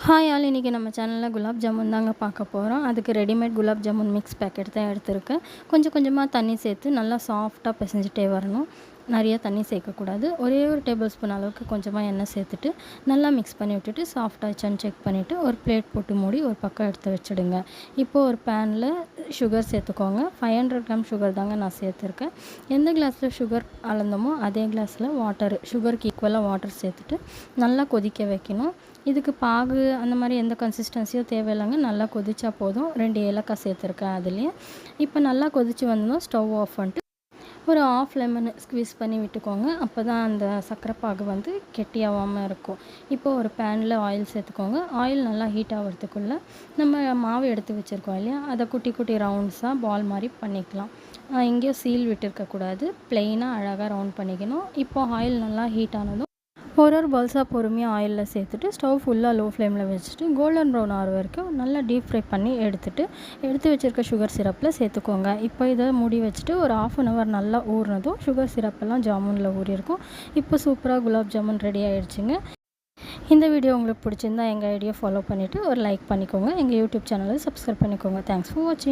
Hi all, இன்றைக்கி நம்ம சேனலில் குலாப் ஜாமுன் தாங்க பார்க்க போகிறோம். அதுக்கு readymade gulab jamun mix packet தான் எடுத்திருக்கேன். கொஞ்சம் கொஞ்சமாக தண்ணி சேர்த்து நல்லா சாஃப்டாக பிசைஞ்சிட்டே வரணும். நிறைய தண்ணி சேர்க்கக்கூடாது. ஒரே ஒரு டேபிள் ஸ்பூன் அளவுக்கு கொஞ்சமாக எண்ணெய் சேர்த்துட்டு நல்லா மிக்ஸ் பண்ணி விட்டுட்டு சாஃப்டாகிச்சான்னு செக் பண்ணிவிட்டு ஒரு பிளேட் போட்டு மூடி ஒரு பக்கம் எடுத்து வச்சுடுங்க. இப்போது ஒரு பேனில் சுகர் சேர்த்துக்கோங்க. 500 கிராம் சுகர் தாங்க நான் சேர்த்துருக்கேன். எந்த கிளாஸில் சுகர் அளந்தோமோ அதே கிளாஸில் வாட்டர், சுகருக்கு ஈக்குவலாக வாட்டர் சேர்த்துட்டு நல்லா கொதிக்க வைக்கணும். இதுக்கு பாகு அந்த மாதிரி எந்த கன்சிஸ்டன்சியும் தேவையில்லைங்க. நல்லா கொதிச்சா போதும். 2 ஏலக்காய் சேர்த்துருக்கேன் அதுலேயே. இப்போ நல்லா கொதித்து வந்ததும் ஸ்டவ் ஆஃப் பண்ணிட்டு ஒரு ஆஃப் லெமன் ஸ்க்வீஸ் பண்ணி விட்டுக்கோங்க. அப்போ தான் அந்த சர்க்கரை பாகு வந்து கெட்டியாகாமல் இருக்கும். இப்போது ஒரு பேனில் ஆயில் சேர்த்துக்கோங்க. ஆயில் நல்லா ஹீட் ஆகிறதுக்குள்ளே நம்ம மாவு எடுத்து வச்சுருக்கோம் இல்லையா, அதை குட்டி குட்டி ரவுண்ட்ஸாக பால் மாதிரி பண்ணிக்கலாம். எங்கேயும் சீல் விட்டுருக்கக்கூடாது. ப்ளெயினாக அழகாக ரவுண்ட் பண்ணிக்கணும். இப்போது ஆயில் நல்லா ஹீட் ஆனதும் ஒரு பால்ஸாக பொறுமையாக ஆயிலில் சேர்த்துட்டு ஸ்டவ் ஃபுல்லாக லோ ஃப்ளேமில் வச்சுட்டு கோல்டன் ப்ரௌன் ஆகிற வரைக்கும் நல்லா டீப் ஃப்ரை பண்ணி எடுத்து வச்சுருக்க சுகர் சிரப்பில் சேர்த்துக்கோங்க. இப்போ இதை மூடி வச்சுட்டு ஒரு 1/2 hour நல்லா ஊறினதும் சுகர் சிரப்பெல்லாம் ஜாமுனில் ஊறியிருக்கும். இப்போ சூப்பராக குலாப் ஜாமுன் ரெடி ஆகிடுச்சிங்க. இந்த வீடியோ உங்களுக்கு பிடிச்சிருந்தா எங்கள் ஐடியா ஃபாலோ பண்ணிவிட்டு ஒரு லைக் பண்ணிக்கோங்க. எங்கள் யூடியூப் சேனலை சப்ஸ்கிரைப் பண்ணிக்கோங்க. தேங்க்ஸ் ஃபார் வாட்சிங்.